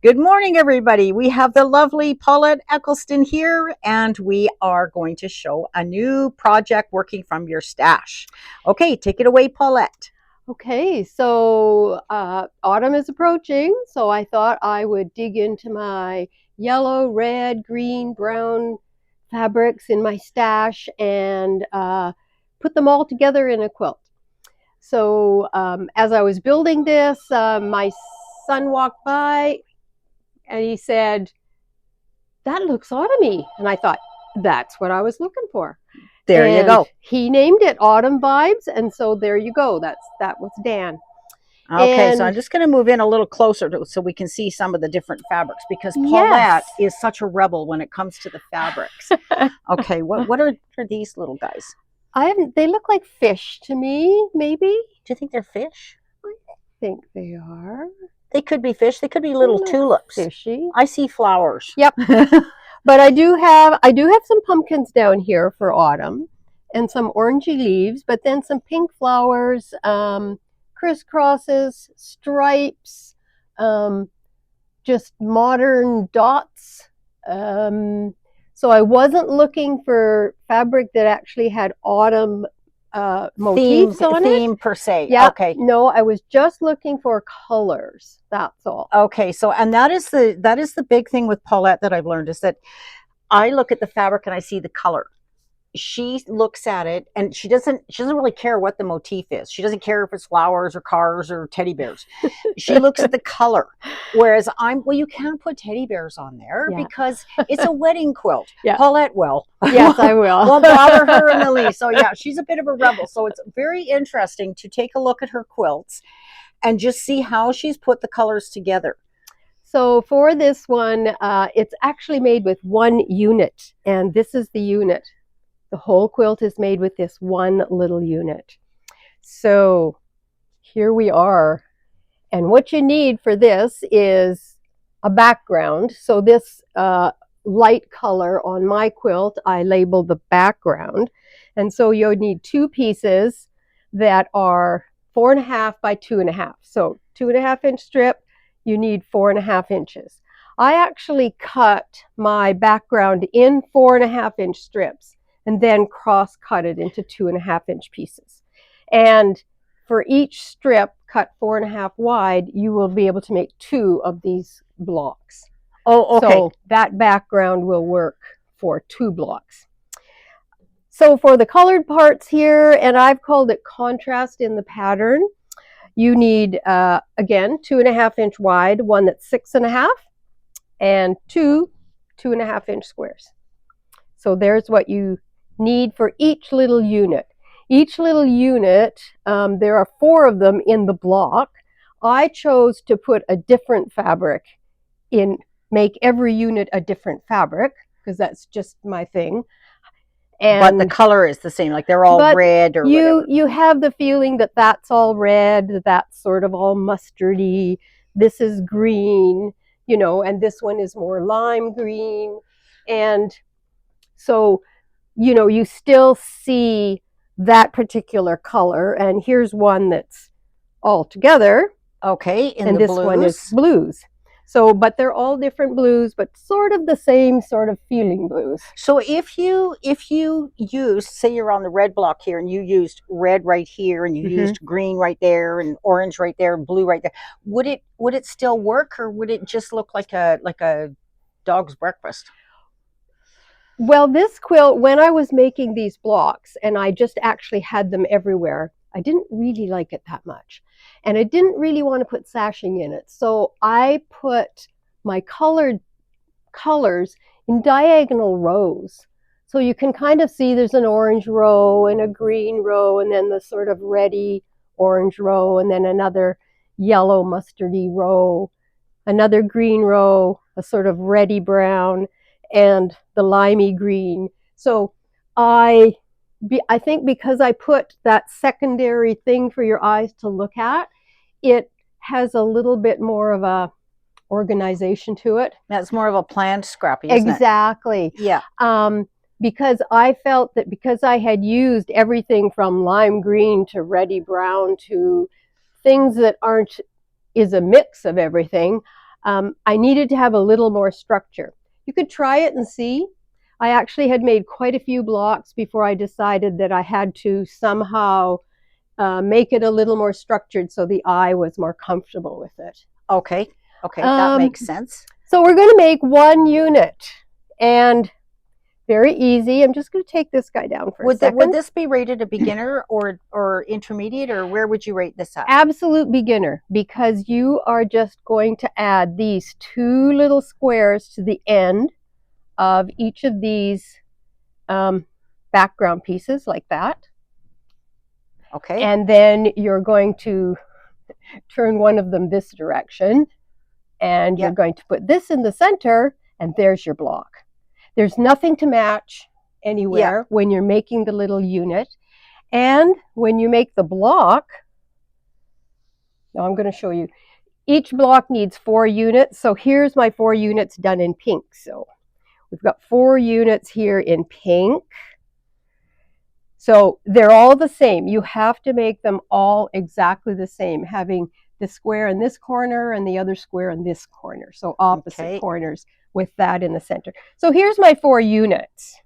Good morning, everybody. We have the lovely Paulette Eccleston here, and we are going to show a new project working from your stash. Okay, take it away, Paulette. Okay, so autumn is approaching, so I thought I would dig into my yellow, red, green, brown fabrics in my stash and put them all together in a quilt. So as I was building this, my son walked by and he said, "That looks autumny." And I thought, that's what I was looking for. There you And go. he named it Autumn Vibes, and so there you go. That was Dan. Okay, so I'm And just going to move in a little closer so we can see some of the different fabrics because Paulette yes. is such a rebel when it comes to the fabrics. Okay, what are these little guys? They look like fish to me, maybe. Do you think they're fish? I think they are. They could be fish. They could be They little look tulips. fishy. I see flowers. Yep. But I do have some pumpkins down here for autumn and some orangey leaves, but then some pink flowers, crisscrosses, stripes, just modern dots. So I wasn't looking for fabric that actually had autumn motifs on it. Theme per se. Yeah. Okay. No, I was just looking for colors. That's all. Okay. So, and that is the big thing with Paulette that I've learned is that I look at the fabric and I see the color. She looks at it and she doesn't really care what the motif is. She doesn't care if it's flowers or cars or teddy bears. She looks at the color. Whereas well, you can't put teddy bears on there because it's a wedding quilt. Yeah. Paulette will. Yes, I will. Won't bother her in the least. So yeah, she's a bit of a rebel. So it's very interesting to take a look at her quilts and just see how she's put the colors together. So for this one, it's actually made with one unit, and this is the unit. The whole quilt is made with this one little unit. So here we are. And what you need for this is a background. So this light color on my quilt, I labeled the background. And so you'll need two pieces that are 4.5 by 2.5. So 2.5-inch strip, you need 4.5 inches. I actually cut my background in 4.5-inch strips and then cross-cut it into 2.5-inch pieces. And for each strip cut 4.5 wide, you will be able to make 2 of these blocks. Oh, okay. So that background will work for 2 blocks. So for the colored parts here, and I've called it contrast in the pattern, you need, again, 2.5-inch wide, one that's 6.5, and 2 2.5-inch squares. So there's what you need for each little unit. Each little unit, there are 4 of them in the block. I chose to put a different fabric in, make every unit a different fabric, because that's just my thing. And, but the color is the same, like they're all red or whatever. You have the feeling that that's all red, that's sort of all mustardy. This is green, you know, and this one is more lime green. And so, you know, you still see that particular color. And here's one that's all together. Okay, and this one is blues. So, but they're all different blues, but sort of the same sort of feeling blues. So if you use, say you're on the red block here and you used red right here and you used green right there and orange right there and blue right there, would it still work, or would it just look like a dog's breakfast? Well, this quilt, when I was making these blocks and I just actually had them everywhere, I didn't really like it that much. And I didn't really want to put sashing in it. So I put my colored colors in diagonal rows. So you can kind of see there's an orange row and a green row and then the sort of reddy orange row and then another yellow mustardy row, another green row, a sort of reddy brown, and the limey green. So I think because I put that secondary thing for your eyes to look at, it has a little bit more of a organization to it. That's more of a planned scrappy, isn't exactly. it? Yeah. Because I felt that because I had used everything from lime green to reddy brown to things that is a mix of everything, I needed to have a little more structure. You could try it and see. I actually had made quite a few blocks before I decided that I had to somehow make it a little more structured so the eye was more comfortable with it. Okay, okay, that makes sense. So we're going to make one unit, and very easy. I'm just going to take this guy down for a second. Would this be rated a beginner or intermediate, or where would you rate this at? Absolute beginner, because you are just going to add these two little squares to the end of each of these background pieces like that. Okay. And then you're going to turn one of them this direction, and you're going to put this in the center, and there's your block. There's nothing to match anywhere when you're making the little unit. And when you make the block, now I'm going to show you, each block needs 4 units. So here's my 4 units done in pink. So we've got 4 units here in pink. So they're all the same. You have to make them all exactly the same, having the square in this corner and the other square in this corner. So opposite corners with that in the center. So here's my 4 units.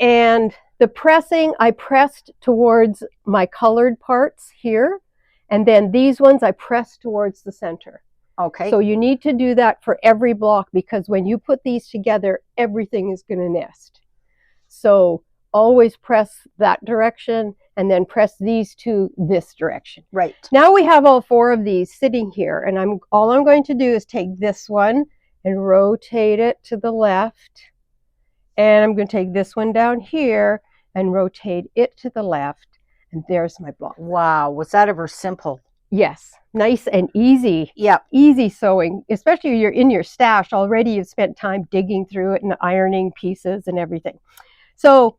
And the pressing, I pressed towards my colored parts here. And then these ones I pressed towards the center. Okay. So you need to do that for every block, because when you put these together, everything is going to nest. So always press that direction and then press these two this direction. Right. Now we have all 4 of these sitting here, and all I'm going to do is take this one and rotate it to the left. And I'm going to take this one down here and rotate it to the left. And there's my block. Wow, was that ever simple? Yes, nice and easy. Yeah. Easy sewing, especially you're in your stash already. You've spent time digging through it and ironing pieces and everything. So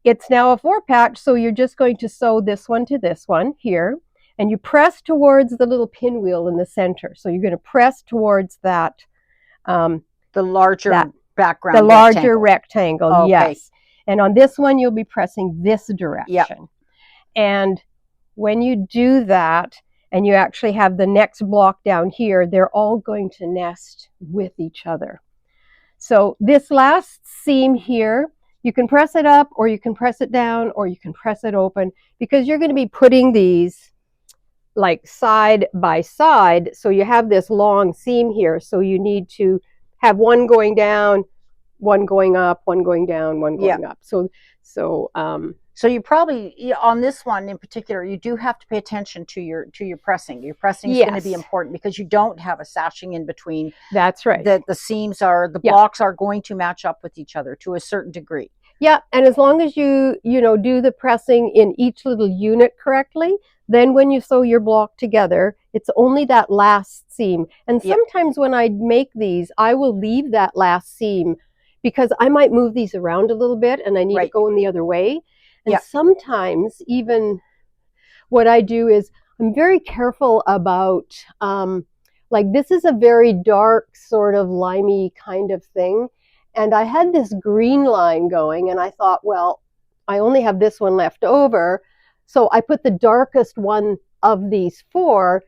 it's now a 4-patch, so you're just going to sew this one to this one here, and you press towards the little pinwheel in the center. So you're going to press towards that. The larger background. The larger rectangle, okay. Yes. And on this one, you'll be pressing this direction. Yep. And when you do that, and you actually have the next block down here, they're all going to nest with each other. So this last seam here, you can press it up, or you can press it down, or you can press it open, because you're going to be putting these like side by side. So you have this long seam here. So you need to have one going down, one going up, one going down, one going up. So you probably, on this one in particular, you do have to pay attention to your pressing. Your pressing is going to be important, because you don't have a sashing in between. That's right. The seams the blocks are going to match up with each other to a certain degree. Yeah, and as long as you do the pressing in each little unit correctly, then when you sew your block together, it's only that last seam. And sometimes when I make these, I will leave that last seam, because I might move these around a little bit and I need to go in the other way. And sometimes even what I do is I'm very careful about, like this is a very dark sort of limey kind of thing. And I had this green line going, and I thought, well, I only have this one left over. So I put the darkest one of these 4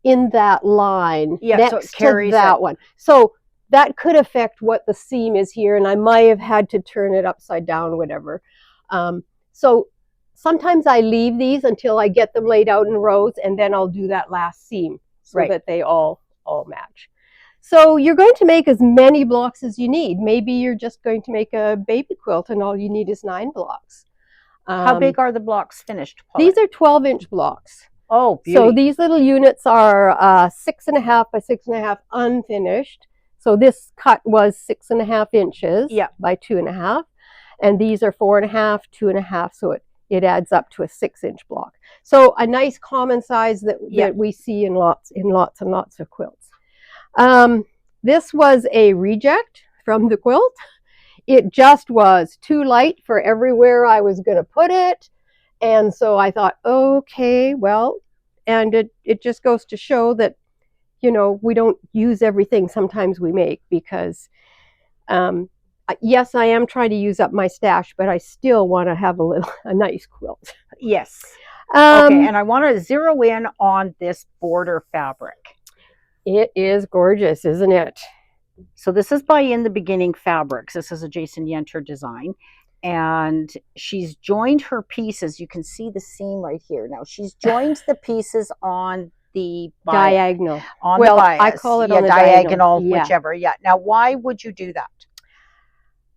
in that line next to that one. So that could affect what the seam is here, and I might have had to turn it upside down, whatever. So sometimes I leave these until I get them laid out in rows, and then I'll do that last seam so that they all match. So you're going to make as many blocks as you need. Maybe you're just going to make a baby quilt and all you need is 9 blocks. How big are the blocks finished, Paulette? These are 12-inch blocks. Oh, beauty. So these little units are 6.5 by 6.5 unfinished. So this cut was 6.5 inches by 2.5. And these are 4.5, 2.5. So it adds up to a 6-inch block. So a nice common size that we see in lots and lots of quilts. This was a reject from the quilt. It just was too light for everywhere I was going to put it. And so I thought, okay, well, and it just goes to show that, we don't use everything sometimes we make, because, yes, I am trying to use up my stash, but I still want to have a nice quilt. Yes. Okay, and I want to zero in on this border fabric. It is gorgeous, isn't it? So this is by In the Beginning Fabrics. This is a Jason Yenter design. And she's joined her pieces. You can see the seam right here. Now she's joined the pieces on the bias. Diagonal. On Well, the I bias. call it Yeah, on the diagonal, Yeah. whichever. Yeah. Now why would you do that?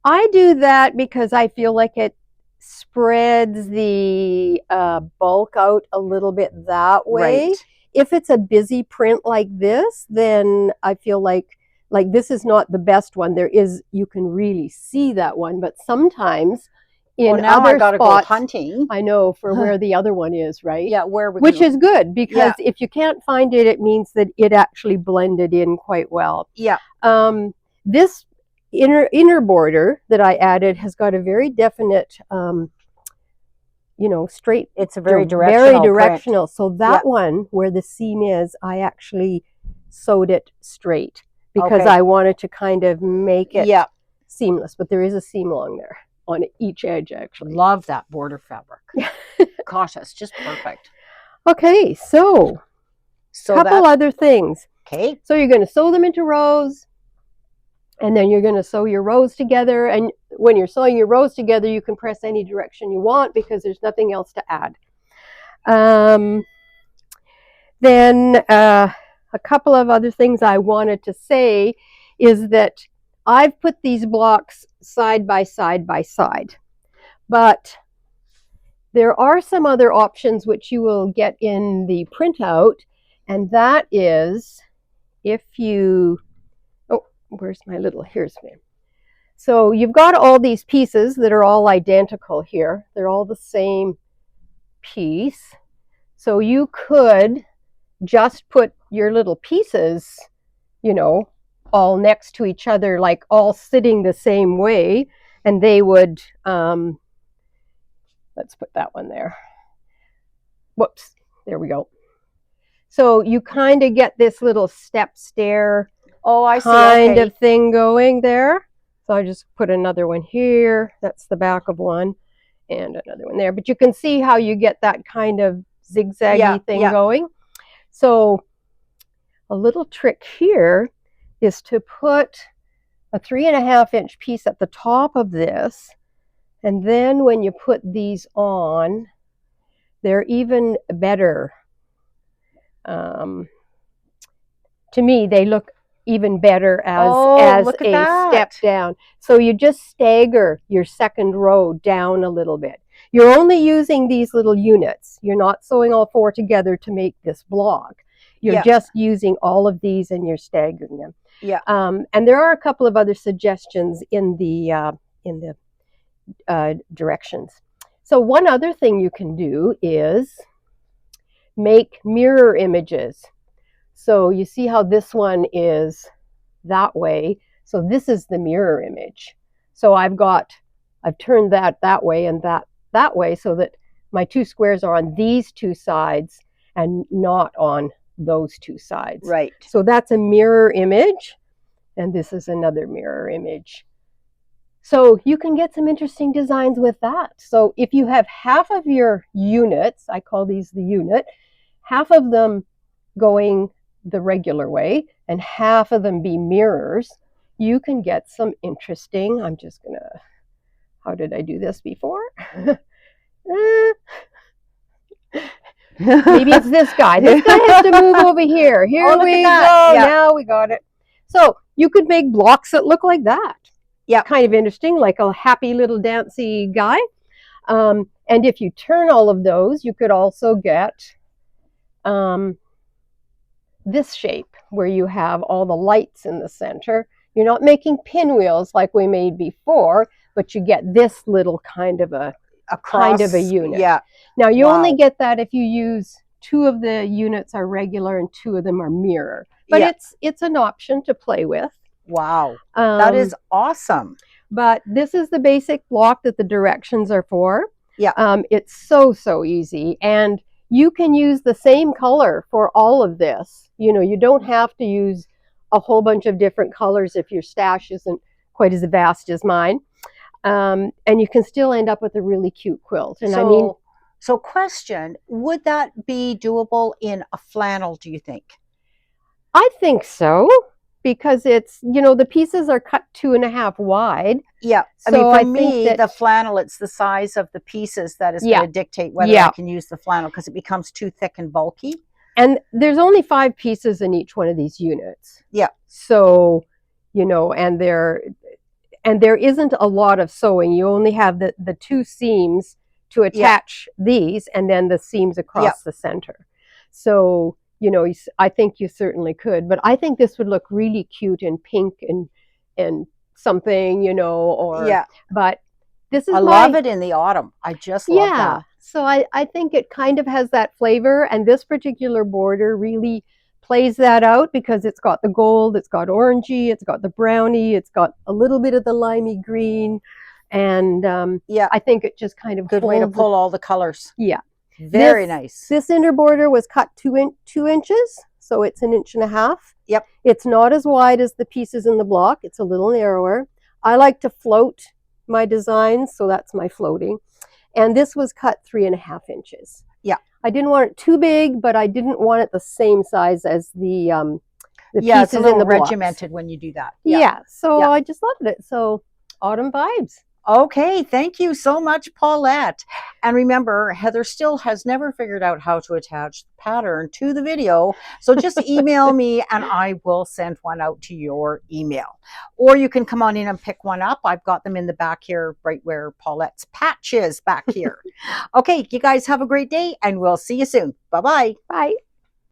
I do that because I feel like it spreads the bulk out a little bit that way. Right. If it's a busy print like this, then I feel like this is not the best one. There is, you can really see that one, but sometimes in now other I gotta spots, go hunting. I know for where the other one is, right? Yeah, where we Which is good, because Yeah. if you can't find it, it means that it actually blended in quite well. Yeah. This inner border that I added has got a very definite, straight. It's a very directional. So that one where the seam is, I actually sewed it straight because Okay. I wanted to kind of make it Yeah. seamless. But there is a seam along there on each edge, actually. Love that border fabric. Gosh, that's just perfect. Okay, so couple other things. Okay. So you're going to sew them into rows, and then you're going to sew your rows together. And when you're sewing your rows together, you can press any direction you want because there's nothing else to add. Then a couple of other things I wanted to say is that I've put these blocks side by side by side, but there are some other options which you will get in the printout, and that is if you, oh, where's my little, here's me. So you've got all these pieces that are all identical here. They're all the same piece. So you could just put your little pieces, all next to each other, like all sitting the same way, and they would, let's put that one there. Whoops, there we go. So you kind of get this little step stair kind of thing going there. So I just put another one here. That's the back of one, and another one there. But you can see how you get that kind of zigzaggy thing going. So a little trick here is to put a 3.5-inch piece at the top of this, and then when you put these on, they're even better. To me, they look even better as a step down. So you just stagger your second row down a little bit. You're only using these little units. You're not sewing all 4 together to make this block. You're just using all of these and you're staggering them. Yeah. And there are a couple of other suggestions in the directions. So one other thing you can do is make mirror images. So you see how this one is that way. So this is the mirror image. So I've turned that way and that way so that my 2 squares are on these 2 sides and not on those 2 sides. Right. So that's a mirror image, and this is another mirror image. So you can get some interesting designs with that. So if you have half of your units, I call these the unit, half of them going the regular way and half of them be mirrors, you can get some interesting, I'm just gonna, how did I do this before? Maybe it's this guy. This guy has to move over here. Here we go. Yeah. Now we got it. So you could make blocks that look like that. Yeah. Kind of interesting, like a happy little dancy guy. And if you turn all of those, you could also get this shape where you have all the lights in the center. You're not making pinwheels like we made before, but you get this little kind of a unit. Yeah. Now you only get that if you use 2 of the units are regular and 2 of them are mirror. But it's an option to play with. Wow. That is awesome. But this is the basic block that the directions are for. Yeah. It's so easy, and you can use the same color for all of this. You don't have to use a whole bunch of different colors if your stash isn't quite as vast as mine. And you can still end up with a really cute quilt. And so question, would that be doable in a flannel, do you think? I think so, because it's, the pieces are cut 2.5 wide. Yeah. I mean, So for I think me, that, the flannel, it's the size of the pieces that is going yeah, to dictate whether I yeah. can use the flannel because it becomes too thick and bulky. And there's only 5 pieces in each one of these units. Yeah. So, and there isn't a lot of sewing. You only have the 2 seams to Yeah. attach these, and then the seams across Yeah. the center. So, I think you certainly could. But I think this would look really cute in pink and something, or, Yeah. but this is I love it in the autumn. I just love yeah. that. So I think it kind of has that flavor, and this particular border really plays that out because it's got the gold, it's got orangey, it's got the brownie, it's got a little bit of the limey green, and Yeah. I think it just kind of Good way to holds pull all the colors. yeah. Very nice. This inner border was cut 2 inches, so it's 1.5 inches. Yep. It's not as wide as the pieces in the block. It's a little narrower. I like to float my designs, so that's my floating. And this was cut 3.5 inches. Yeah. I didn't want it too big, but I didn't want it the same size as the Yeah, it's a pieces in little the blocks. regimented when you do that. Yeah. So Yeah. I just loved it. So autumn vibes. Okay, thank you so much, Paulette. And remember, Heather still has never figured out how to attach the pattern to the video. So just email me and I will send one out to your email. Or you can come on in and pick one up. I've got them in the back here, right where Paulette's patch is back here. Okay, you guys have a great day and we'll see you soon. Bye-bye. Bye.